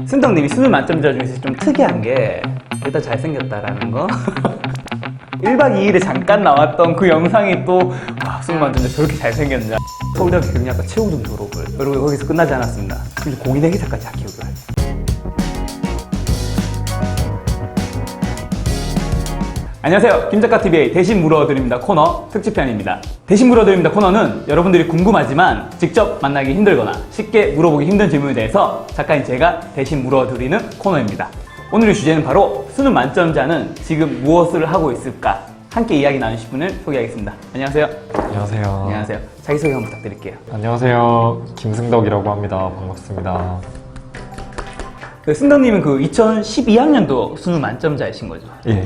순덕님이 수능 만점자 중에서 좀 특이한 게 일단 잘생겼다라는 거 1박 2일에 잠깐 나왔던 그 영상이 또 와, 수능 만점자 저렇게 잘생겼냐. 서울대학교 경리학과 최우등 졸업을 여러분 거기서 끝나지 않았습니다. 이제 공인회계사까지 합격을. 안녕하세요. 김작가TV의 대신 물어드립니다 코너 특집편입니다. 대신 물어드립니다 코너는 여러분들이 궁금하지만 직접 만나기 힘들거나 쉽게 물어보기 힘든 질문에 대해서 작가인 제가 대신 물어드리는 코너입니다. 오늘의 주제는 바로 수능 만점자는 지금 무엇을 하고 있을까? 함께 이야기 나누실 분을 소개하겠습니다. 안녕하세요. 안녕하세요. 안녕하세요. 자기소개 한번 부탁드릴게요. 안녕하세요. 김승덕이라고 합니다. 반갑습니다. 승덕님은 그 2012학년도 수능 만점자이신 거죠? 예.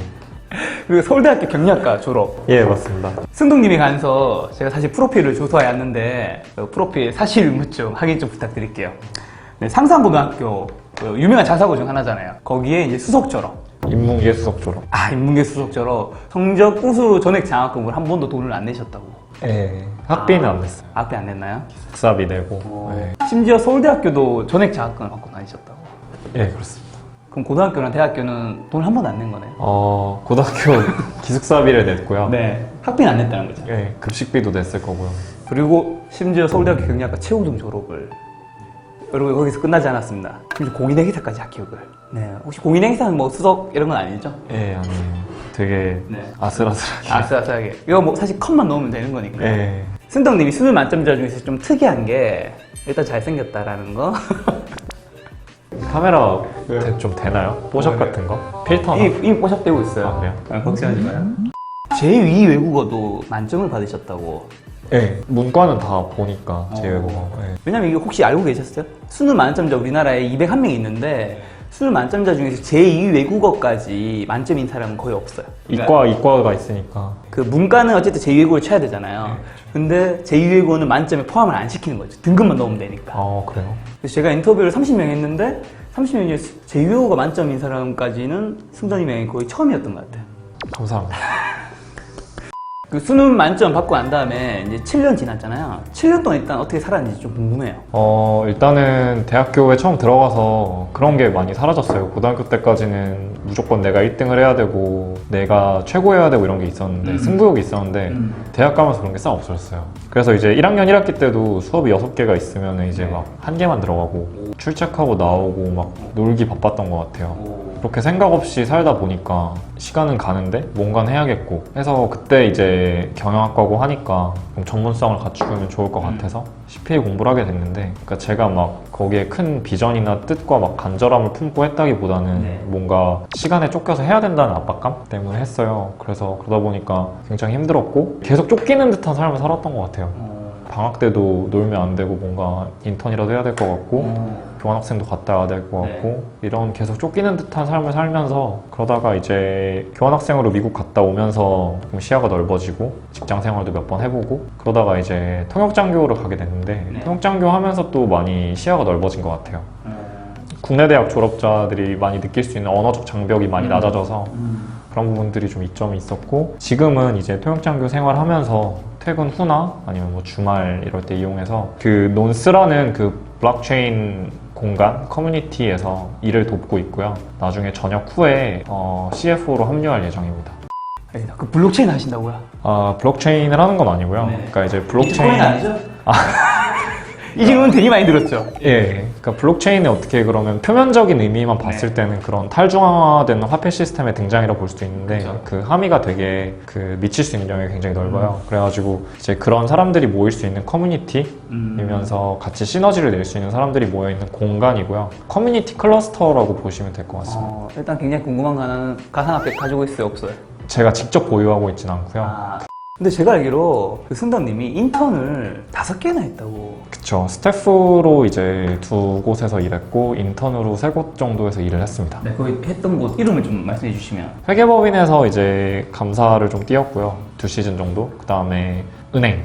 그리고 서울대학교 경리학과 졸업. 예, 맞습니다. 승덕님이 가면서 제가 사실 프로필을 조사해 왔는데 그 프로필 사실 의무 좀 확인 좀 부탁드릴게요. 네, 상산고등학교 그 유명한 자사고 중 하나잖아요. 거기에 이제 수석 졸업. 인문계 수석 졸업. 아, 인문계 수석 졸업. 성적 우수 전액 장학금을 한 번도 돈을 안 내셨다고. 예. 학비는 안 냈어요. 학비 안 냈나요? 국사비 내고. 예. 심지어 서울대학교도 전액 장학금을 받고 다니셨다고. 예, 그렇습니다. 그럼 고등학교랑 대학교는 돈을 한 번도 안 낸 거네요? 고등학교 기숙사비를 냈고요. 네. 학비는 안 냈다는 거죠. 예, 급식비도 냈을 거고요. 그리고 심지어 서울대학교 경리학과 최우등 졸업을. 여러분 거기서 끝나지 않았습니다. 심지어 공인회계사까지 합격을. 네. 혹시 공인회계사는 뭐 수석 이런 건 아니죠? 예, 아니에요. 되게 네. 아슬아슬하게. 아싸싸하게. 이거 뭐 사실 컷만 넣으면 되는 거니까. 예. 순덕님이 수능 만점자 중에서 좀 특이한 게 일단 잘생겼다라는 거. 카메라 좀 되나요? 뽀샵 같은 거? 필터나? 이미 뽀샵되고 있어요. 아, 그래요? 걱정하지 마요. 제2 외국어도 만점을 받으셨다고. 예. 문과는 다 보니까 제외국어. 예. 왜냐면 이게 혹시 알고 계셨어요? 수능 만점자 우리나라에 201명 있는데 수능 만점자 중에서 제2 외국어까지 만점인 사람은 거의 없어요. 이과가 있으니까. 그 문과는 어쨌든 제2 외국어를 쳐야 되잖아요. 네, 근데 제2 외국어는 만점에 포함을 안 시키는 거죠. 등급만 넣으면 되니까. 그래요? 그래서 제가 인터뷰를 30명 했는데 30명 중에 제2 외국어가 만점인 사람까지는 승자님이 거의 처음이었던 것 같아요. 감사합니다. 그 수능 만점 받고 난 다음에 이제 7년 지났잖아요. 7년 동안 일단 어떻게 살았는지 좀 궁금해요. 일단은 대학교에 처음 들어가서 그런 게 많이 사라졌어요. 고등학교 때까지는 무조건 내가 1등을 해야 되고 내가 최고여야 되고 이런 게 있었는데 승부욕이 있었는데 대학 가면서 그런 게 싹 없어졌어요. 그래서 이제 1학년 1학기 때도 수업이 6개가 있으면 이제 막 한 개만 들어가고 출첵하고 나오고 막 놀기 바빴던 것 같아요. 그렇게 생각 없이 살다 보니까 시간은 가는데 뭔가는 해야겠고 해서 그때 이제 경영학과고 하니까 좀 전문성을 갖추면 좋을 것 같아서 CPA 공부를 하게 됐는데 그러니까 제가 막 거기에 큰 비전이나 뜻과 막 간절함을 품고 했다기보다는 뭔가 시간에 쫓겨서 해야 된다는 압박감 때문에 했어요. 그래서 그러다 보니까 굉장히 힘들었고 계속 쫓기는 듯한 삶을 살았던 것 같아요. 방학 때도 놀면 안 되고 뭔가 인턴이라도 해야 될 것 같고 교환학생도 갔다 와야 될 것 같고 이런 계속 쫓기는 듯한 삶을 살면서 그러다가 이제 교환학생으로 미국 갔다 오면서 좀 시야가 넓어지고 직장 생활도 몇 번 해보고 그러다가 이제 통역장교를 가게 됐는데 통역장교 하면서 또 많이 시야가 넓어진 것 같아요. 국내 대학 졸업자들이 많이 느낄 수 있는 언어적 장벽이 많이 낮아져서 그런 부분들이 좀 이점이 있었고 지금은 이제 통역장교 생활하면서 퇴근 후나 아니면 뭐 주말 이럴 때 이용해서 그 논스라는 그 블록체인 공간 커뮤니티에서 일을 돕고 있고요. 나중에 전역 후에 CFO로 합류할 예정입니다. 그 블록체인 하신다고요? 블록체인을 하는 건 아니고요. 그러니까 이제 블록체인 비트코인 아니죠? 이 질문 되게 많이 들었죠? 예, 그러니까 블록체인이 어떻게 그러면 표면적인 의미만 봤을 때는 그런 탈중앙화된 화폐 시스템의 등장이라고 볼 수도 있는데 그 함의가 되게 그 미칠 수 있는 영역이 굉장히 넓어요. 그래가지고 이제 그런 사람들이 모일 수 있는 커뮤니티이면서 같이 시너지를 낼 수 있는 사람들이 모여 있는 공간이고요. 커뮤니티 클러스터라고 보시면 될 것 같습니다. 일단 굉장히 궁금한 거 하나는 가상화폐 가지고 있어요, 없어요? 제가 직접 보유하고 있진 않고요. 근데 제가 알기로 그 승덕님이 인턴을 5개나 했다고. 그쵸. 스태프로 이제 2곳에서 일했고 인턴으로 3곳 정도에서 일을 했습니다. 네, 거기 했던 곳 이름을 좀 말씀해 주시면. 회계법인에서 이제 감사를 좀 띄었고요. 2시즌 정도. 그 다음에 은행,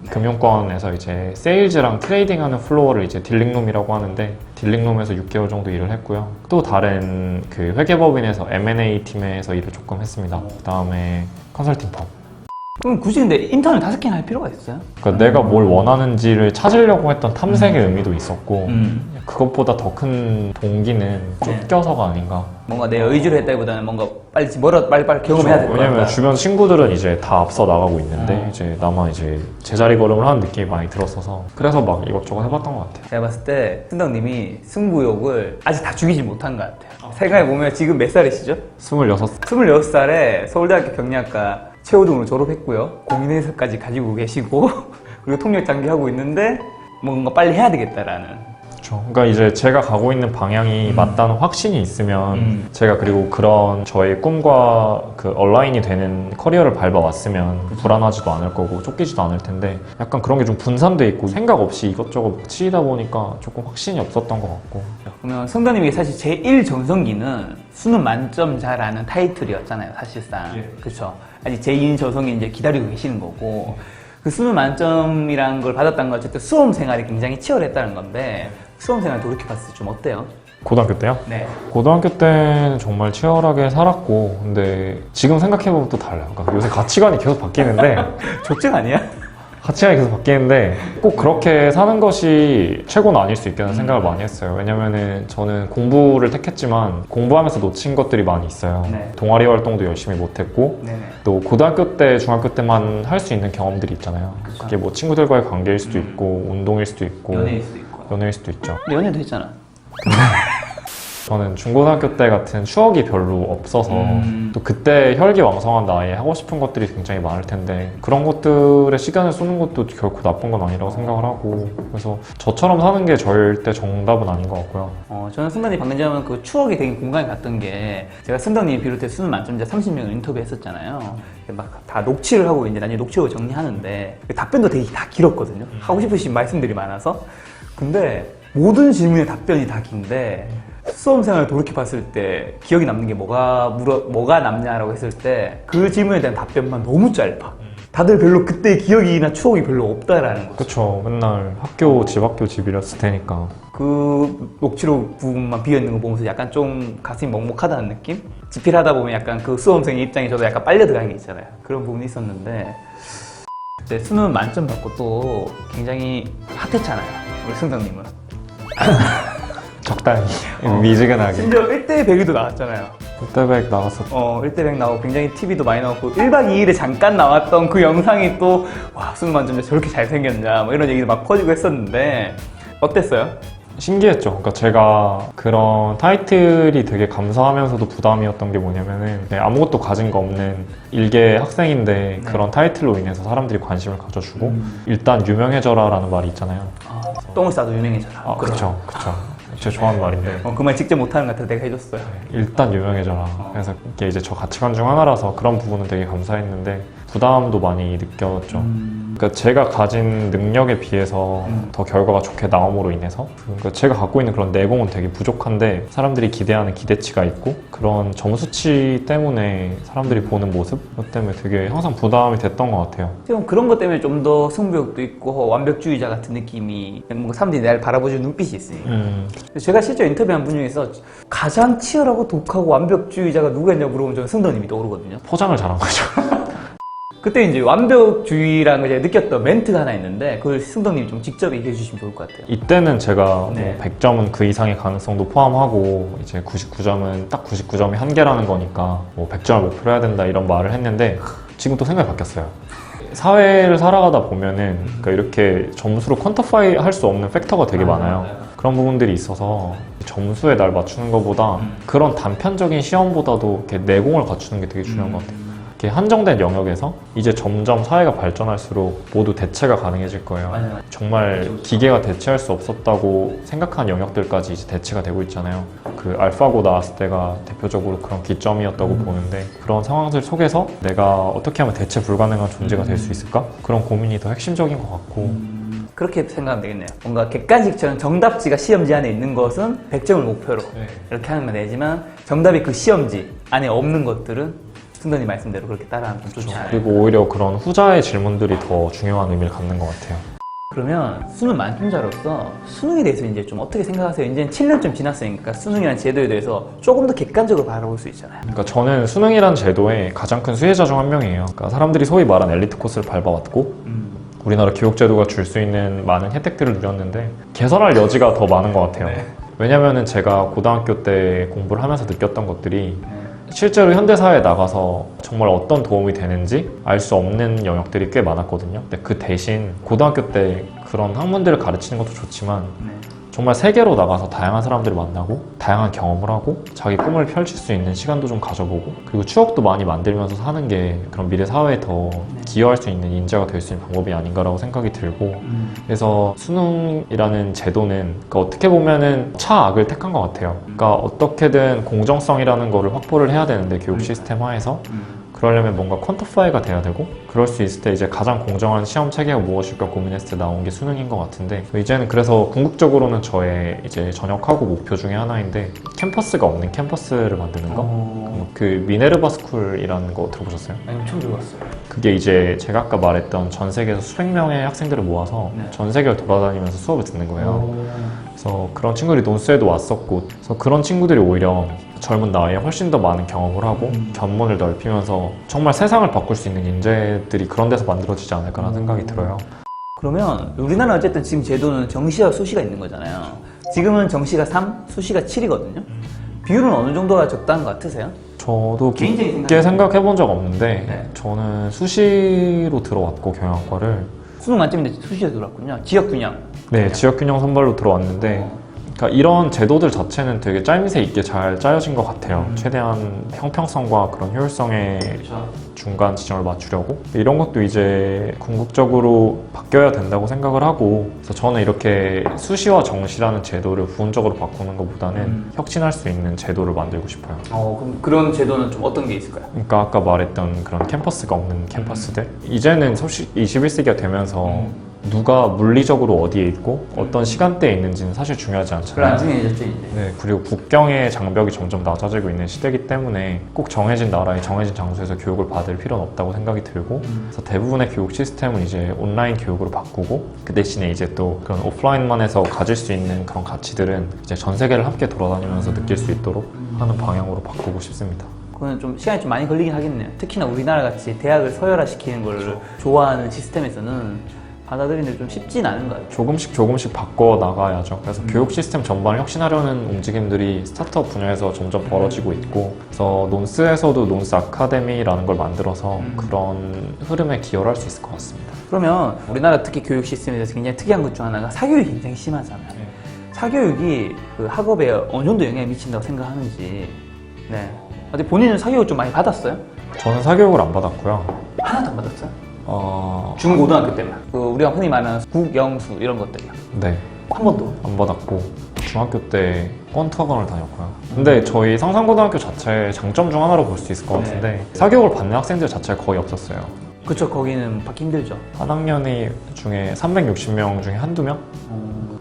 금융권에서 이제 세일즈랑 트레이딩하는 플로어를 이제 딜링룸이라고 하는데 딜링룸에서 6개월 정도 일을 했고요. 또 다른 그 회계법인에서 M&A 팀에서 일을 조금 했습니다. 그 다음에 컨설팅 펌. 그럼 굳이 근데 인턴을 5개나 할 필요가 있어요? 그러니까 내가 뭘 원하는지를 찾으려고 했던 탐색의 의미도 있었고 그것보다 더 큰 동기는 쫓겨서가 아닌가. 뭔가 내 의지로 했다기보다는 뭔가 빨리 경험해야 될 것 같다. 왜냐면 주변 친구들은 이제 다 앞서 나가고 있는데 이제 나만 이제 제자리 걸음을 하는 느낌이 많이 들었어서 그래서 막 이것저것 해봤던 것 같아요. 제가 봤을 때 승덕님이 승부욕을 아직 다 죽이지 못한 것 같아요. 생각해보면 지금 몇 살이시죠? 26. 26살에 서울대학교 경리학과 최우등으로 졸업했고요. 공인회사까지 가지고 계시고 그리고 통역 장기하고 있는데 뭔가 빨리 해야 되겠다라는. 그렇죠. 그러니까 이제 제가 가고 있는 방향이 맞다는 확신이 있으면 제가 그리고 그런 저의 꿈과 그 얼라인이 되는 커리어를 밟아왔으면 불안하지도 않을 거고 쫓기지도 않을 텐데 약간 그런 게 좀 분산돼 있고 생각 없이 이것저것 치이다 보니까 조금 확신이 없었던 것 같고. 그러면 성도님에게 사실 제1 전성기는 수능 만점자라는 타이틀이었잖아요, 사실상. 그렇죠. 아직 제2인 전성기 이제 기다리고 계시는 거고. 그 수능 만점이라는 걸 받았다는 건 어쨌든 수험 생활이 굉장히 치열했다는 건데 수험 생활 돌이켜봤을 때 좀 어때요? 고등학교 때요? 네. 고등학교 때는 정말 치열하게 살았고 근데 지금 생각해보면 또 달라요. 그러니까 요새 가치관이 계속 바뀌는데 조증 아니야? 가치관이 계속 바뀌는데 꼭 그렇게 사는 것이 최고는 아닐 수 있다는 생각을 많이 했어요. 왜냐면은 저는 공부를 택했지만 공부하면서 놓친 것들이 많이 있어요. 네. 동아리 활동도 열심히 못했고 네네. 또 고등학교 때, 중학교 때만 할 수 있는 경험들이 있잖아요. 그게 뭐 친구들과의 관계일 수도 있고 운동일 수도 있고 연예일 수도 있고. 연애일 수도 있죠. 근데 연애도 했잖아. 저는 중고등학교 때 같은 추억이 별로 없어서 또 그때 혈기왕성한 나이에 하고 싶은 것들이 굉장히 많을 텐데 그런 것들에 시간을 쏘는 것도 결코 나쁜 건 아니라고 생각을 하고 그래서 저처럼 사는 게 절대 정답은 아닌 것 같고요. 저는 승덕님 방금 전에 그 추억이 되게 공감이 갔던 게 제가 승덕님 비롯해 수능 만점자 30명을 인터뷰했었잖아요. 막 다 녹취를 하고 이제 나중에 녹취록을 정리하는데 답변도 되게 다 길었거든요. 하고 싶으신 말씀들이 많아서. 근데 모든 질문의 답변이 다 긴데 수험생활을 돌이켜봤을 때 기억이 남는 게 뭐가 남냐라고 했을 때 그 질문에 대한 답변만 너무 짧아. 다들 별로 그때 기억이나 추억이 별로 없다라는 거죠. 그쵸. 맨날 학교, 집 학교, 집이랬을 테니까. 그 녹취록 부분만 비어있는 거 보면서 약간 좀 가슴이 먹먹하다는 느낌? 집필하다 보면 약간 그 수험생의 입장에 저도 약간 빨려 들어간 게 있잖아요. 그런 부분이 있었는데 그때 수능 만점 받고 또 굉장히 핫했잖아요. 우리 승덕님은. 적당히 미지근하게. 심지어 1대 100에도 나왔잖아요. 그때 나갔었죠. 1대 100 나오고 굉장히 TV도 많이 나왔고 1박 2일에 잠깐 나왔던 그 영상이 또 와, 수능 만점자 저렇게 잘생겼냐 뭐 이런 얘기도 막 퍼지고 했었는데 어땠어요? 신기했죠. 그러니까 제가 그런 타이틀이 되게 감사하면서도 부담이었던 게 뭐냐면은 아무것도 가진 거 없는 일개 학생인데 그런 타이틀로 인해서 사람들이 관심을 가져주고 일단 유명해져라라는 말이 있잖아요. 똥을 싸도 유명해져라. 그렇죠. 제가 좋아하는 말인데 그 말 직접 못하는 것 같아서 내가 해줬어요. 일단 유명해져라. 그래서 이게 이제 저 가치관 중 하나라서 그런 부분은 되게 감사했는데 부담도 많이 느꼈죠. 그러니까 제가 가진 능력에 비해서 더 결과가 좋게 나옴으로 인해서 그러니까 제가 갖고 있는 그런 내공은 되게 부족한데 사람들이 기대하는 기대치가 있고 그런 점수치 때문에 사람들이 보는 모습 그것 때문에 되게 항상 부담이 됐던 것 같아요. 지금 그런 것 때문에 좀 더 승부욕도 있고 완벽주의자 같은 느낌이 뭔가 사람들이 나를 바라보는 눈빛이 있으니까. 제가 실제 인터뷰한 분 중에서 가장 치열하고 독하고 완벽주의자가 누구였냐고 물어보면 저는 승덕님이 떠오르거든요. 포장을 잘한 거죠. 그때 이제 완벽주의라는 걸 제가 느꼈던 멘트가 하나 있는데 그걸 승덕님이 좀 직접 얘기해 주시면 좋을 것 같아요. 이때는 제가 네. 뭐 100점은 그 이상의 가능성도 포함하고 이제 99점은 딱 99점이 한계라는 거니까 뭐 100점을 목표로 해야 된다 이런 말을 했는데 지금 또 생각이 바뀌었어요. 사회를 살아가다 보면은 그러니까 이렇게 점수로 퀀터파이 할 수 없는 팩터가 되게 많아요. 그런 부분들이 있어서 점수에 날 맞추는 것보다 그런 단편적인 시험보다도 이렇게 내공을 갖추는 게 되게 중요한 것 같아요. 이렇게 한정된 영역에서 이제 점점 사회가 발전할수록 모두 대체가 가능해질 거예요. 맞아요. 정말 기계가 대체할 수 없었다고 생각한 영역들까지 이제 대체가 되고 있잖아요. 그 알파고 나왔을 때가 대표적으로 그런 기점이었다고 보는데 그런 상황들 속에서 내가 어떻게 하면 대체 불가능한 존재가 될 수 있을까? 그런 고민이 더 핵심적인 것 같고 그렇게 생각하면 되겠네요. 뭔가 객관식처럼 정답지가 시험지 안에 있는 것은 100점을 목표로 이렇게 하는 건 되지만 정답이 그 시험지 안에 없는 것들은 승덕님 말씀대로 그렇게 따라하면 좀 좋지 않아요. 그리고 오히려 그런 후자의 질문들이 더 중요한 의미를 갖는 것 같아요. 그러면 수능 만점자로서 수능에 대해서 이제 좀 어떻게 생각하세요? 이제 7년쯤 지났으니까 수능이라는 제도에 대해서 조금 더 객관적으로 바라볼 수 있잖아요. 그러니까 저는 수능이란 제도의 가장 큰 수혜자 중 한 명이에요. 그러니까 사람들이 소위 말한 엘리트 코스를 밟아왔고 우리나라 교육제도가 줄 수 있는 많은 혜택들을 누렸는데 개선할 여지가 더 많은 것 같아요. 네. 왜냐면은 제가 고등학교 때 공부를 하면서 느꼈던 것들이 실제로 현대사회에 나가서 정말 어떤 도움이 되는지 알 수 없는 영역들이 꽤 많았거든요. 근데 그 대신 고등학교 때 그런 학문들을 가르치는 것도 좋지만 정말 세계로 나가서 다양한 사람들을 만나고 다양한 경험을 하고 자기 꿈을 펼칠 수 있는 시간도 좀 가져보고 그리고 추억도 많이 만들면서 사는 게 그런 미래 사회에 더 기여할 수 있는 인재가 될 수 있는 방법이 아닌가라고 생각이 들고 그래서 수능이라는 제도는 그러니까 어떻게 보면은 차악을 택한 것 같아요. 그러니까 어떻게든 공정성이라는 거를 확보를 해야 되는데 교육 시스템 하에서 그러려면 뭔가 퀀터파이가 돼야 되고 그럴 수 있을 때 이제 가장 공정한 시험 체계가 무엇일까 고민했을 때 나온 게 수능인 것 같은데 이제는 그래서 궁극적으로는 저의 이제 전역하고 목표 중에 하나인데 캠퍼스가 없는 캠퍼스를 만드는 거. 그 미네르바 스쿨이라는 거 들어보셨어요? 아니, 처음 들어봤어요. 그게 이제 제가 아까 말했던 전 세계에서 수백 명의 학생들을 모아서 전 세계를 돌아다니면서 수업을 듣는 거예요. 그래서 그런 친구들이 논스에도 왔었고 그래서 그런 친구들이 오히려 젊은 나이에 훨씬 더 많은 경험을 하고 견문을 넓히면서 정말 세상을 바꿀 수 있는 인재들이 그런 데서 만들어지지 않을까라는 생각이 들어요. 그러면 우리나라 어쨌든 지금 제도는 정시와 수시가 있는 거잖아요. 지금은 정시가 3, 수시가 7이거든요. 비율은 어느 정도가 적당한 것 같으세요? 저도 개인적인 깊게 생각해 본 적 없는데 네. 저는 수시로 들어왔고 경영학과를 수능 만점인데 수시에 들어왔군요. 지역균형. 네, 지역균형 선발로 들어왔는데 그러니까 이런 제도들 자체는 되게 짜임새 있게 잘 짜여진 것 같아요. 최대한 형평성과 그런 효율성의 중간 지점을 맞추려고 이런 것도 이제 궁극적으로 바뀌어야 된다고 생각을 하고 그래서 저는 이렇게 수시와 정시라는 제도를 부분적으로 바꾸는 것보다는 혁신할 수 있는 제도를 만들고 싶어요. 그럼 그런 제도는 좀 어떤 게 있을까요? 그러니까 아까 말했던 그런 캠퍼스가 없는 캠퍼스들 이제는 솔직히 21세기가 되면서 누가 물리적으로 어디에 있고 어떤 시간대에 있는지는 사실 중요하지 별로 않잖아요. 안 중요해졌죠 이제. 네, 그리고 국경의 장벽이 점점 낮아지고 있는 시대이기 때문에 꼭 정해진 나라에 정해진 장소에서 교육을 받을 필요는 없다고 생각이 들고 그래서 대부분의 교육 시스템은 이제 온라인 교육으로 바꾸고 그 대신에 이제 또 그런 오프라인만 해서 가질 수 있는 그런 가치들은 이제 전 세계를 함께 돌아다니면서 느낄 수 있도록 하는 방향으로 바꾸고 싶습니다. 그건 좀 시간이 좀 많이 걸리긴 하겠네요. 특히나 우리나라 같이 대학을 서열화시키는 걸 좋아하는 시스템에서는 받아들이는 좀 쉽진 않은 것 같아요. 조금씩 바꿔 나가야죠. 그래서 교육 시스템 전반을 혁신하려는 움직임들이 스타트업 분야에서 점점 벌어지고 있고 그래서 논스에서도 논스 아카데미라는 걸 만들어서 그런 흐름에 기여를 할 수 있을 것 같습니다. 그러면 우리나라 특히 교육 시스템에 대해서 굉장히 특이한 것 중 하나가 사교육이 굉장히 심하잖아요. 사교육이 그 학업에 어느 정도 영향을 미친다고 생각하는지. 네. 어디 본인은 사교육을 좀 많이 받았어요? 저는 사교육을 안 받았고요. 하나도 안 받았어요? 중고등학교 때만. 그 우리가 흔히 말하는 국영수 이런 것들이요. 네, 한 번도. 안 받았고 중학교 때 권투학원을 다녔고요. 근데 저희 상산고등학교 자체의 장점 중 하나로 볼 수 있을 것 같은데 사교육을 받는 학생들 자체가 거의 없었어요. 그쵸, 거기는 받기 힘들죠. 한 학년이 중에 360명 중에 한두 명?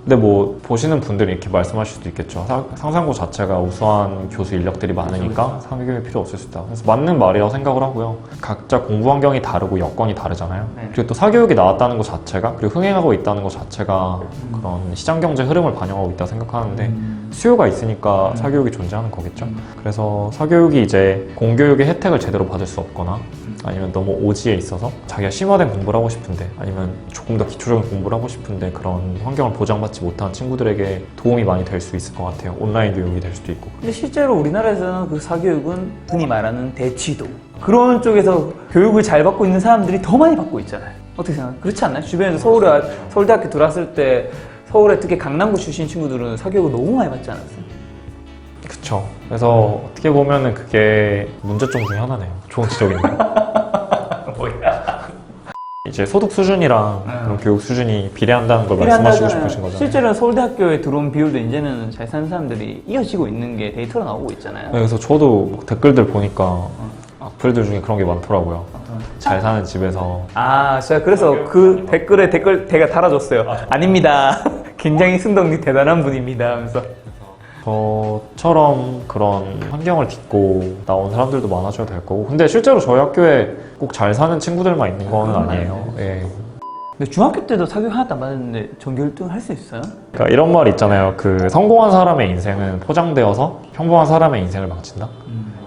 근데 뭐 보시는 분들이 이렇게 말씀하실 수도 있겠죠. 상산고 자체가 우수한 교수 인력들이 많으니까 사교육이 필요 없을 수 있다. 그래서 맞는 말이라고 생각을 하고요. 각자 공부 환경이 다르고 여건이 다르잖아요. 네. 그리고 또 사교육이 나왔다는 것 자체가 그리고 흥행하고 있다는 것 자체가 그런 시장 경제 흐름을 반영하고 있다 생각하는데 수요가 있으니까 사교육이 존재하는 거겠죠. 그래서 사교육이 이제 공교육의 혜택을 제대로 받을 수 없거나 아니면 너무 오지에 있어서 자기가 심화된 공부를 하고 싶은데 아니면 조금 더 기초적인 공부를 하고 싶은데 그런 환경을 보장받지 못한 친구들에게 도움이 많이 될 수 있을 것 같아요. 온라인 교육이 될 수도 있고. 근데 실제로 우리나라에서는 그 사교육은 흔히 말하는 대치도 그런 쪽에서 교육을 잘 받고 있는 사람들이 더 많이 받고 있잖아요. 어떻게 생각해요? 그렇지 않나요? 주변에서 서울대학교 들어왔을 때 서울에 특히 강남구 출신 친구들은 사교육을 너무 많이 받지 않았어요? 그쵸. 그래서 어떻게 보면은 그게 문제점 중에 하나네요. 좋은 지적이네요. 뭐야? 이제 소득 수준이랑 그런 교육 수준이 비례한다는 걸 말씀하시고 싶으신 거잖아요. 실제로는 서울대학교에 들어온 비율도 이제는 잘 사는 사람들이 이어지고 있는 게 데이터로 나오고 있잖아요. 네, 그래서 저도 막 댓글들 보니까 악플들 중에 그런 게 많더라고요. 잘 사는 집에서 제가 그래서 그 댓글에 댓글 제가 달아줬어요. 아닙니다. 굉장히 승덕님 대단한 분입니다 하면서. 저처럼 그런 환경을 딛고 나온 사람들도 많아져야 될 거고 근데 실제로 저희 학교에 꼭 잘 사는 친구들만 있는 건 아니에요. 예. 근데 중학교 때도 사교육 하나도 안 받았는데 전교 1등 할 수 있어요? 그러니까 이런 말 있잖아요. 그 성공한 사람의 인생은 포장되어서 평범한 사람의 인생을 망친다?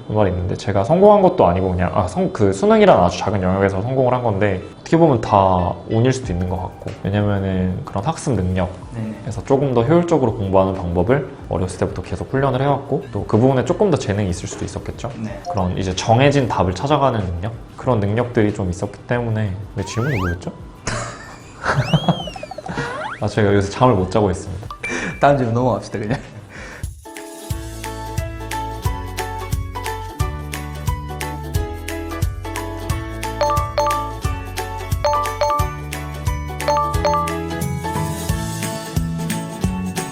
그 말이 있는데 제가 성공한 것도 아니고 그냥 그 수능이라는 아주 작은 영역에서 성공을 한 건데 어떻게 보면 다 운일 수도 있는 것 같고 왜냐면은 그런 학습 능력에서 조금 더 효율적으로 공부하는 방법을 어렸을 때부터 계속 훈련을 해왔고 또 그 부분에 조금 더 재능이 있을 수도 있었겠죠. 네. 그런 이제 정해진 답을 찾아가는 능력? 그런 능력들이 좀 있었기 때문에 내 질문이 뭐였죠? 제가 요새 잠을 못 자고 있습니다. 다음 질문 넘어갑시다 그냥.